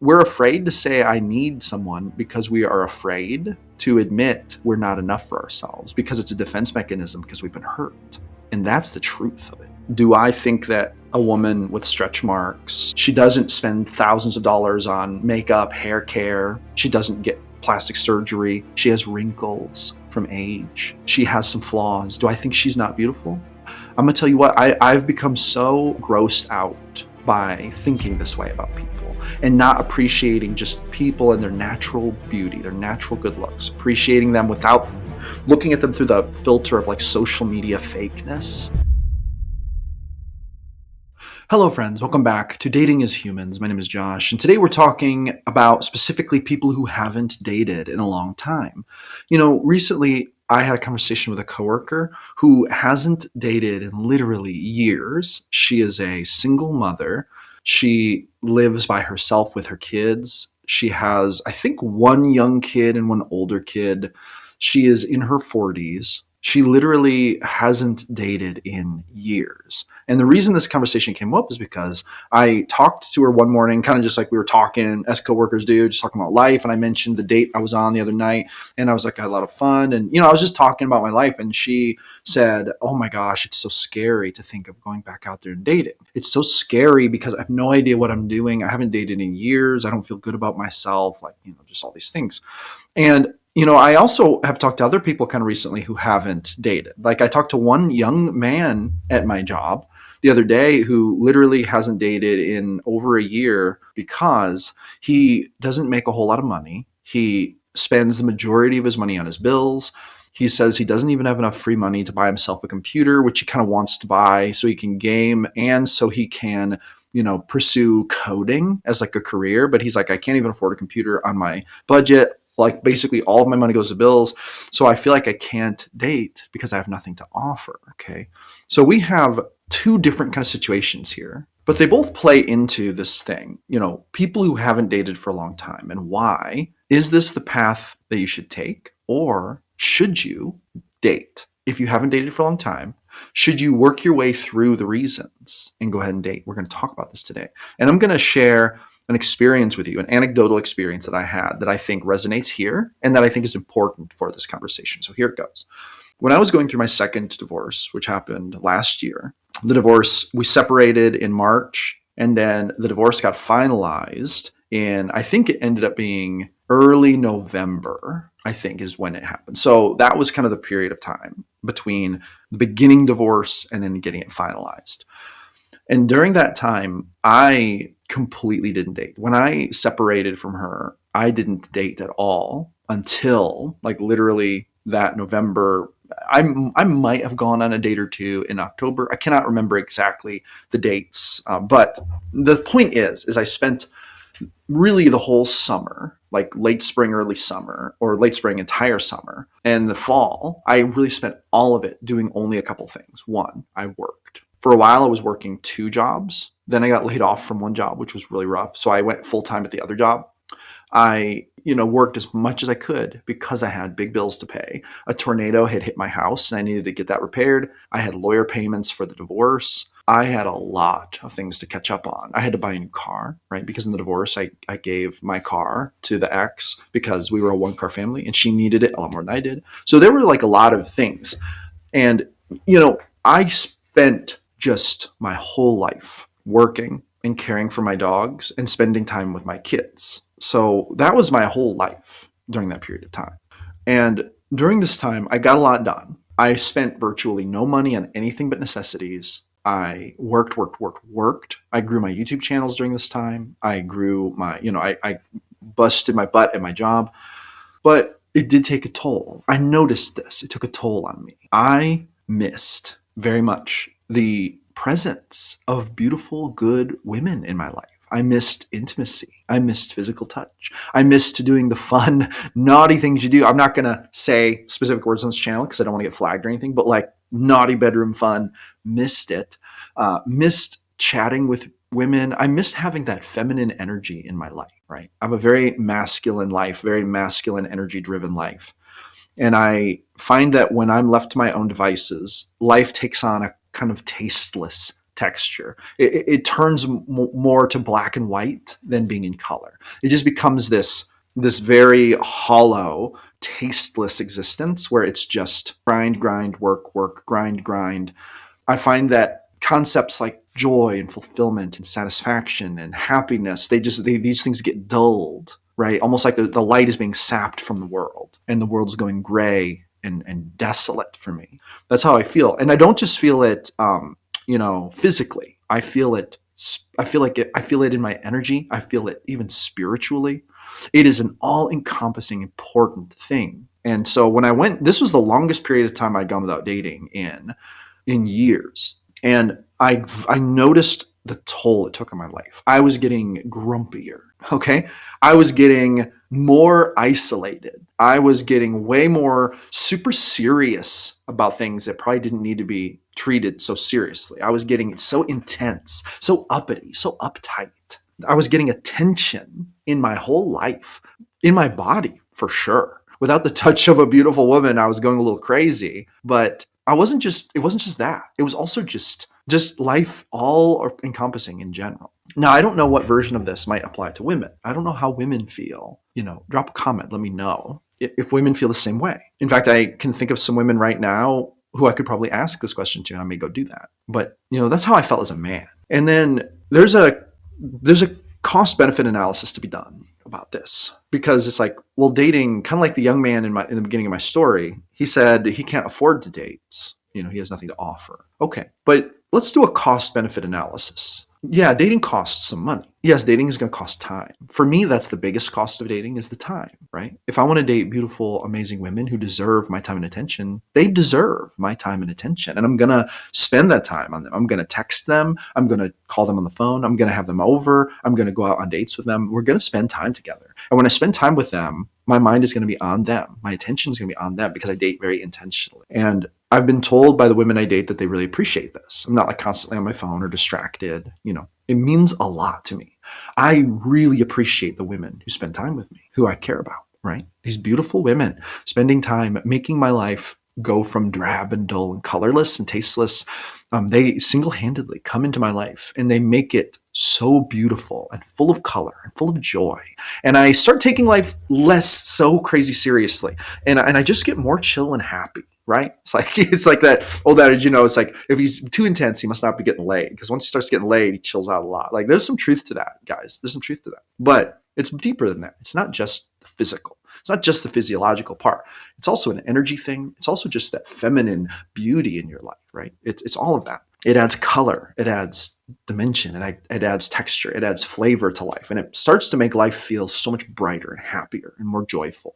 we're afraid to say I need someone because we are afraid to admit we're not enough for ourselves, because it's a defense mechanism, because we've been hurt. And that's the truth of it. Do I think that a woman with stretch marks, she doesn't spend thousands of dollars on makeup, hair care, she doesn't get plastic surgery, she has wrinkles from age, she has some flaws, do I think she's not beautiful? I'm gonna tell you what, I've become so grossed out by thinking this way about people and not appreciating just people and their natural beauty, their natural good looks, appreciating them without looking at them through the filter of like social media fakeness. Hello friends, welcome back to Dating as Humans. My name is Josh, and today we're talking about specifically people who haven't dated in a long time. Recently I had a conversation with a coworker who hasn't dated in literally years. She is a single mother. She lives by herself with her kids. She has, I think, one young kid and one older kid. She is in her 40s. She literally hasn't dated in years. And the reason this conversation came up is because I talked to her one morning, kind of just like we were talking as coworkers do, just talking about life. And I mentioned the date I was on the other night. And I was like, I had a lot of fun. And, I was just talking about my life. And she said, oh my gosh, it's so scary to think of going back out there and dating. It's so scary because I have no idea what I'm doing. I haven't dated in years. I don't feel good about myself. Just all these things. And I also have talked to other people kind of recently who haven't dated. Like I talked to one young man at my job the other day who literally hasn't dated in over a year because he doesn't make a whole lot of money. He spends the majority of his money on his bills. He says he doesn't even have enough free money to buy himself a computer, which he kind of wants to buy so he can game and so he can pursue coding as like a career. But he's like, I can't even afford a computer on my budget. Like basically all of my money goes to bills. So I feel like I can't date because I have nothing to offer. Okay. So we have two different kind of situations here, but they both play into this thing, people who haven't dated for a long time and why. Is this the path that you should take, or should you date? If you haven't dated for a long time, should you work your way through the reasons and go ahead and date? We're going to talk about this today. And I'm going to share an experience with you, an anecdotal experience that I had that I think resonates here and that I think is important for this conversation. So here it goes. When I was going through my second divorce, which happened last year, we separated in March, and then the divorce got finalized in, I think it ended up being early November, I think is when it happened. So that was kind of the period of time between the beginning divorce and then getting it finalized. And during that time, I completely didn't date. When I separated from her, I didn't date at all until like literally that November. I might have gone on a date or two in October. I cannot remember exactly the dates. But the point is I spent really the whole summer, like late spring, early summer, or late spring, entire summer, and the fall, I really spent all of it doing only a couple things. One, I worked. For a while, I was working two jobs. Then I got laid off from one job, which was really rough. So I went full time at the other job. I, worked as much as I could because I had big bills to pay. A tornado had hit my house and I needed to get that repaired. I had lawyer payments for the divorce. I had a lot of things to catch up on. I had to buy a new car, right? Because in the divorce, I gave my car to the ex because we were a one-car family and she needed it a lot more than I did. So there were like a lot of things. And, I spent just my whole life working and caring for my dogs and spending time with my kids. So that was my whole life during that period of time. And during this time, I got a lot done. I spent virtually no money on anything but necessities. I worked. I grew my YouTube channels during this time. I grew I busted my butt at my job, but it did take a toll. I noticed this. It took a toll on me. I missed very much the presence of beautiful, good women in my life. I missed intimacy. I missed physical touch. I missed doing the fun, naughty things you do. I'm not going to say specific words on this channel because I don't want to get flagged or anything, but like naughty bedroom fun, missed it. Missed chatting with women. I missed having that feminine energy in my life, right? I have a very masculine life, very masculine energy driven life. And I find that when I'm left to my own devices, life takes on a kind of tasteless texture. It turns more to black and white than being in color. It just becomes this very hollow, tasteless existence where it's just grind, grind, work, work, grind, grind. I find that concepts like joy and fulfillment and satisfaction and happiness, these things get dulled, right? Almost like the light is being sapped from the world and the world's going gray and desolate for me. That's how I feel. And I don't just feel it, physically. I feel it. I feel it in my energy. I feel it even spiritually. It is an all-encompassing, important thing. And so when I went, this was the longest period of time I'd gone without dating in years. And I noticed the toll it took on my life. I was getting grumpier. Okay. I was getting more isolated. I was getting way more super serious about things that probably didn't need to be treated so seriously. I was getting so intense, so uppity, so uptight. I was getting attention in my whole life, in my body for sure. Without the touch of a beautiful woman, I was going a little crazy, but it wasn't just that. It was also just life all encompassing in general. Now, I don't know what version of this might apply to women. I don't know how women feel. Drop a comment. Let me know if women feel the same way. In fact, I can think of some women right now who I could probably ask this question to, and I may go do that. But, that's how I felt as a man. And then there's a cost benefit analysis to be done about this, because it's like, well, dating, kind of like the young man in the beginning of my story, he said he can't afford to date. He has nothing to offer. Okay, but let's do a cost benefit analysis. Yeah, dating costs some money. Yes, dating is going to cost time. For me, that's the biggest cost of dating, is the time, right? If I want to date beautiful, amazing women who deserve my time and attention, they deserve my time and attention. And I'm going to spend that time on them. I'm going to text them. I'm going to call them on the phone. I'm going to have them over. I'm going to go out on dates with them. We're going to spend time together. And when I spend time with them, my mind is going to be on them. My attention is going to be on them because I date very intentionally. And I've been told by the women I date that they really appreciate this. I'm not like constantly on my phone or distracted. It means a lot to me. I really appreciate the women who spend time with me, who I care about, right? These beautiful women spending time making my life go from drab and dull and colorless and tasteless. They single-handedly come into my life and they make it so beautiful and full of color and full of joy. And I start taking life less so crazy seriously. And I just get more chill and happy. Right? It's like that old adage, it's like, if he's too intense, he must not be getting laid. Because once he starts getting laid, he chills out a lot. Like, there's some truth to that, guys. There's some truth to that. But it's deeper than that. It's not just the physical. It's not just the physiological part. It's also an energy thing. It's also just that feminine beauty in your life, right? It's all of that. It adds color. It adds dimension. It adds texture. It adds flavor to life. And it starts to make life feel so much brighter and happier and more joyful.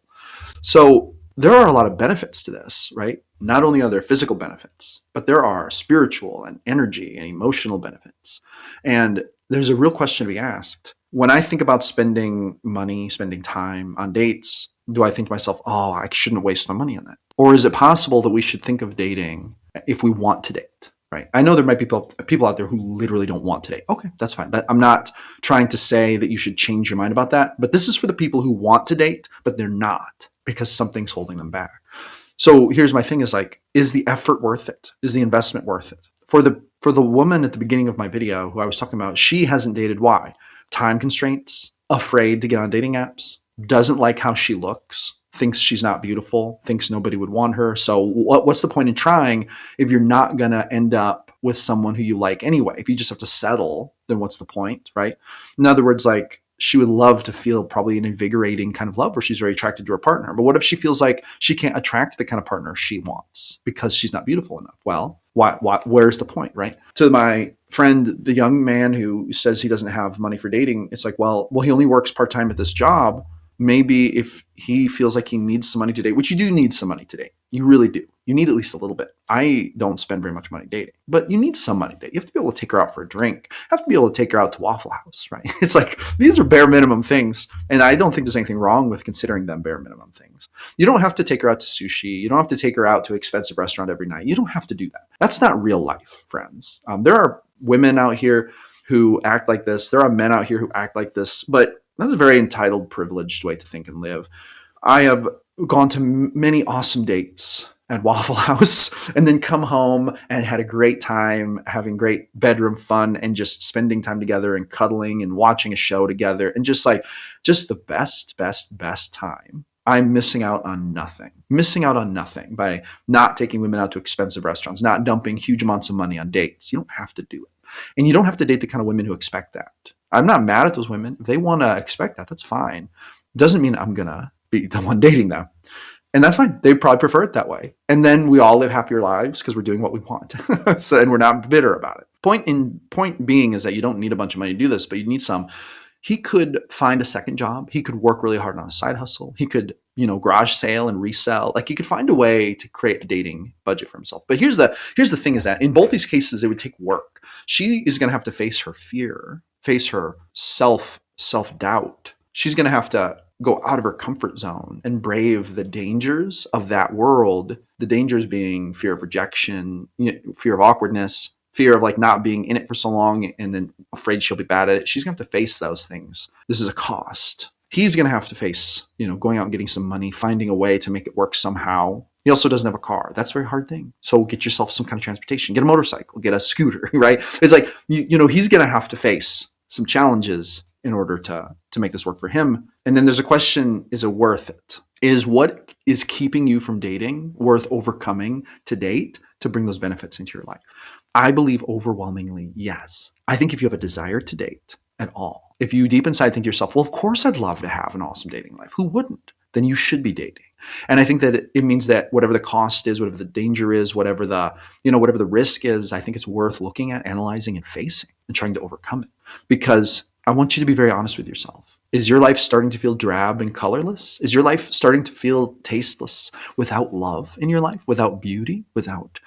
So there are a lot of benefits to this, right? Not only are there physical benefits, but there are spiritual and energy and emotional benefits. And there's a real question to be asked. When I think about spending money, spending time on dates, do I think to myself, oh, I shouldn't waste my money on that? Or is it possible that we should think of dating if we want to date, right? I know there might be people out there who literally don't want to date. Okay, that's fine. I'm not trying to say that you should change your mind about that, but this is for the people who want to date, but they're not, because something's holding them back. So here's my thing, is the effort worth it? Is the investment worth it? For the woman at the beginning of my video who I was talking about, she hasn't dated. Why? Time constraints, afraid to get on dating apps, doesn't like how she looks, thinks she's not beautiful, thinks nobody would want her. So what's the point in trying if you're not going to end up with someone who you like anyway? If you just have to settle, then what's the point, right? In other words, like, she would love to feel probably an invigorating kind of love where she's very attracted to her partner. But what if she feels like she can't attract the kind of partner she wants because she's not beautiful enough? Well, where's the point, right? To my friend, the young man who says he doesn't have money for dating, it's like, well, he only works part-time at this job. Maybe if he feels like he needs some money to date, which you do need some money to date. You really do. You need at least a little bit. I don't spend very much money dating, but you need some money to date. You have to be able to take her out for a drink. You have to be able to take her out to Waffle House, right? It's like, these are bare minimum things. And I don't think there's anything wrong with considering them bare minimum things. You don't have to take her out to sushi. You don't have to take her out to an expensive restaurant every night. You don't have to do that. That's not real life, friends. There are women out here who act like this. There are men out here who act like this, but that's a very entitled, privileged way to think and live. I have gone to many awesome dates at Waffle House and then come home and had a great time having great bedroom fun and just spending time together and cuddling and watching a show together and just the best time. I'm missing out on nothing by not taking women out to expensive restaurants, not dumping huge amounts of money on dates. You don't have to do it. And you don't have to date the kind of women who expect that. I'm not mad at those women. If they want to expect that, that's fine. Doesn't mean I'm going to be the one dating them. And that's fine. They probably prefer it that way. And then we all live happier lives because we're doing what we want. So, and we're not bitter about it. Point being is that you don't need a bunch of money to do this, but you need some. He could find a second job. He could work really hard on a side hustle. He could, garage sale and resell. Like he could find a way to create a dating budget for himself. But here's the thing is that in both these cases, it would take work. She is going to have to face her fear, face her self-doubt. She's going to have to go out of her comfort zone and brave the dangers of that world. The dangers being fear of rejection, fear of awkwardness, fear of like not being in it for so long and then afraid she'll be bad at it. She's going to have to face those things. This is a cost. He's going to have to face, going out and getting some money, finding a way to make it work somehow. He also doesn't have a car. That's a very hard thing. So get yourself some kind of transportation, get a motorcycle, get a scooter, right? It's like, he's going to have to face some challenges in order to make this work for him. And then there's a question, is it worth it? Is what is keeping you from dating worth overcoming to date to bring those benefits into your life? I believe overwhelmingly, yes. I think if you have a desire to date at all, if you deep inside think to yourself, well, of course I'd love to have an awesome dating life. Who wouldn't? Then you should be dating. And I think that it means that whatever the cost is, whatever the danger is, whatever the risk is, I think it's worth looking at, analyzing, and facing and trying to overcome it. Because I want you to be very honest with yourself. Is your life starting to feel drab and colorless? Is your life starting to feel tasteless without love in your life, without beauty, without,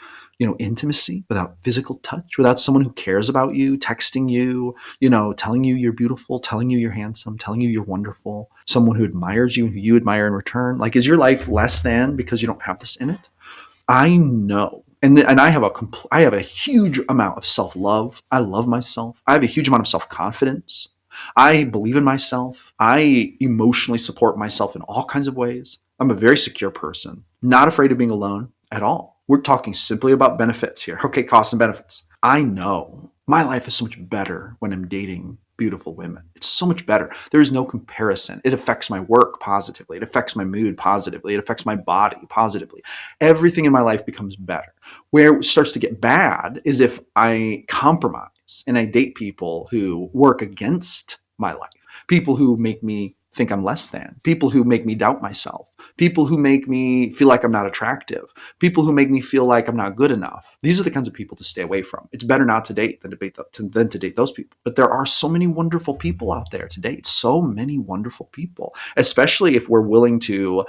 intimacy, without physical touch, without someone who cares about you, texting you, telling you you're beautiful, telling you you're handsome, telling you you're wonderful, someone who admires you and who you admire in return? Like, is your life less than because you don't have this in it? I know. And I have a huge amount of self-love. I love myself. I have a huge amount of self-confidence. I believe in myself. I emotionally support myself in all kinds of ways. I'm a very secure person, not afraid of being alone at all. We're talking simply about benefits here. Okay, costs and benefits. I know my life is so much better when I'm dating beautiful women. It's so much better. There is no comparison. It affects my work positively. It affects my mood positively. It affects my body positively. Everything in my life becomes better. Where it starts to get bad is if I compromise and I date people who work against my life, people who make me think I'm less than, people who make me doubt myself, people who make me feel like I'm not attractive, people who make me feel like I'm not good enough. These are the kinds of people to stay away from. It's better not to date than to date those people. But there are so many wonderful people out there to date, so many wonderful people, especially if we're willing to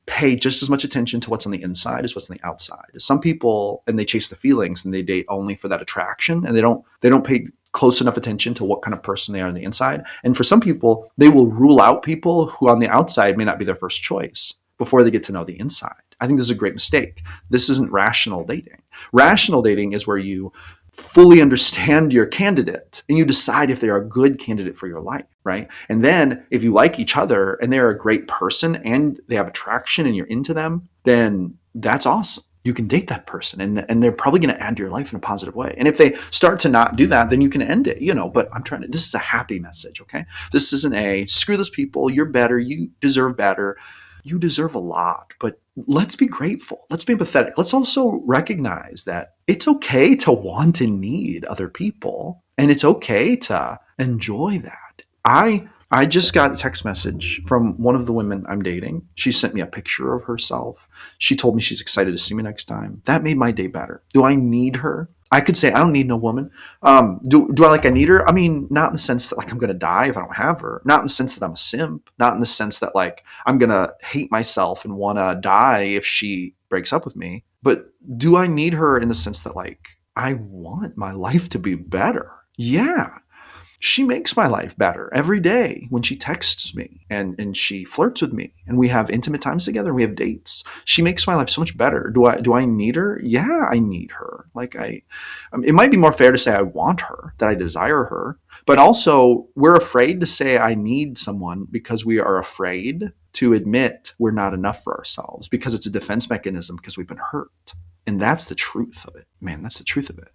pay just as much attention to what's on the inside as what's on the outside. Some people, and they chase the feelings and they date only for that attraction, and they don't pay close enough attention to what kind of person they are on the inside. And for some people, they will rule out people who on the outside may not be their first choice before they get to know the inside. I think this is a great mistake. This isn't rational dating. Rational dating is where you fully understand your candidate and you decide if they're a good candidate for your life, right? And then if you like each other and they're a great person and they have attraction and you're into them, then that's awesome. You can date that person and they're probably going to add to your life in a positive way. And if they start to not do that, then you can end it, but this is a happy message, okay? This isn't a screw those people, you're better, you deserve better. You deserve a lot, but let's be grateful. Let's be empathetic. Let's also recognize that it's okay to want and need other people, and it's okay to enjoy that. I just got a text message from one of the women I'm dating. She sent me a picture of herself. She told me she's excited to see me next time. That made my day better. Do I need her? I could say I don't need no woman. Do I need her? I mean, not in the sense that I'm going to die if I don't have her. Not in the sense that I'm a simp. Not in the sense that I'm going to hate myself and want to die if she breaks up with me. But do I need her in the sense that I want my life to be better? Yeah. she makes my life better every day when she texts me and she flirts with me and we have intimate times together. We have dates. She makes my life so much better. Do I need her? Yeah, I need her. It might be more fair to say I want her, that I desire her, but also we're afraid to say I need someone because we are afraid to admit we're not enough for ourselves, because it's a defense mechanism, because we've been hurt. And that's the truth of it, man. That's the truth of it.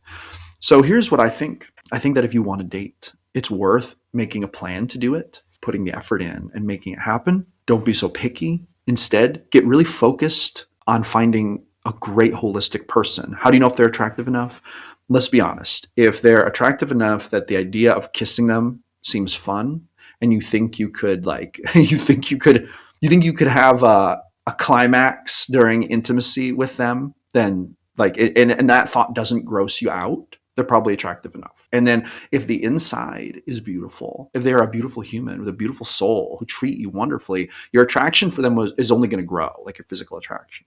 So here's what I think. I think that if you want to date, it's worth making a plan to do it, putting the effort in and making it happen. Don't be so picky. Instead, get really focused on finding a great holistic person. How do you know if they're attractive enough? Let's be honest. If they're attractive enough that the idea of kissing them seems fun, and you think you could have a climax during intimacy with them, then and that thought doesn't gross you out, they're probably attractive enough. And then if the inside is beautiful, if they're a beautiful human with a beautiful soul who treat you wonderfully, your attraction for them is only going to grow, like your physical attraction.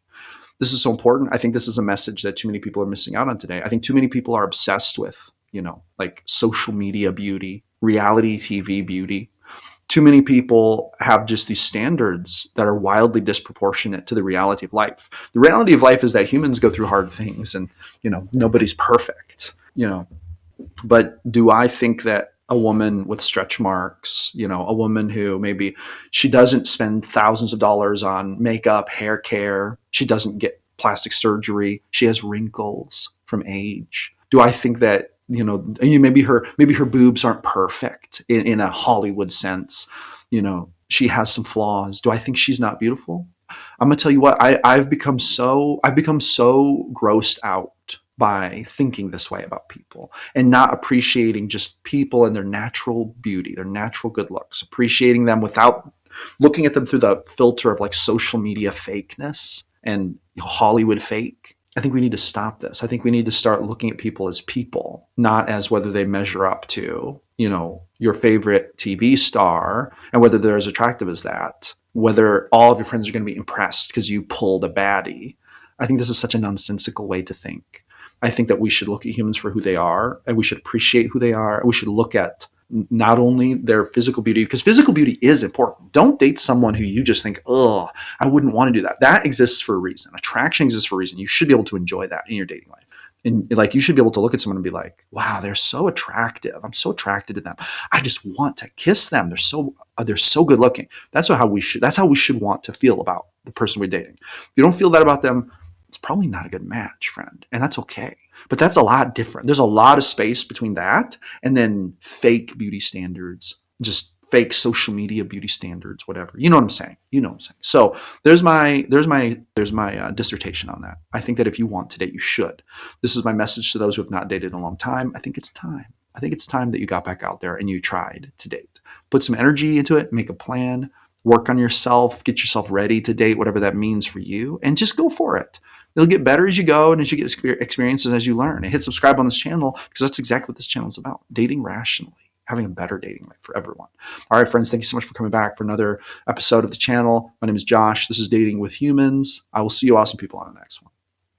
This is so important. I think this is a message that too many people are missing out on today. I think too many people are obsessed with, social media beauty, reality TV beauty. Too many people have just these standards that are wildly disproportionate to the reality of life. The reality of life is that humans go through hard things, and nobody's perfect. But do I think that a woman with stretch marks, a woman who maybe she doesn't spend thousands of dollars on makeup, hair care, she doesn't get plastic surgery, she has wrinkles from age? Do I think that maybe her boobs aren't perfect in a Hollywood sense? She has some flaws. Do I think she's not beautiful? I'm gonna tell you what, I've become so grossed out by thinking this way about people and not appreciating just people and their natural beauty, their natural good looks, appreciating them without looking at them through the filter of social media fakeness and Hollywood fake. I think we need to stop this. I think we need to start looking at people as people, not as whether they measure up to, your favorite TV star and whether they're as attractive as that, whether all of your friends are going to be impressed because you pulled a baddie. I think this is such a nonsensical way to think. I think that we should look at humans for who they are, and we should appreciate who they are. We should look at not only their physical beauty, because physical beauty is important. Don't date someone who you just think, oh, I wouldn't want to do that. That exists for a reason. Attraction exists for a reason. You should be able to enjoy that in your dating life. And you should be able to look at someone and be like, wow, they're so attractive. I'm so attracted to them. I just want to kiss them. They're so good looking. That's how we should want to feel about the person we're dating. If you don't feel that about them, it's probably not a good match, friend. And that's okay. But that's a lot different. There's a lot of space between that and then fake beauty standards, just fake social media beauty standards, whatever. You know what I'm saying? So there's my dissertation on that. I think that if you want to date, you should. This is my message to those who have not dated in a long time. I think it's time. I think it's time that you got back out there and you tried to date. Put some energy into it, make a plan, work on yourself, get yourself ready to date, whatever that means for you, and just go for it. It'll get better as you go and as you get experiences as you learn. And hit subscribe on this channel because that's exactly what this channel is about. Dating rationally, having a better dating life for everyone. All right, friends, thank you so much for coming back for another episode of the channel. My name is Josh. This is Dating with Humans. I will see you awesome people on the next one.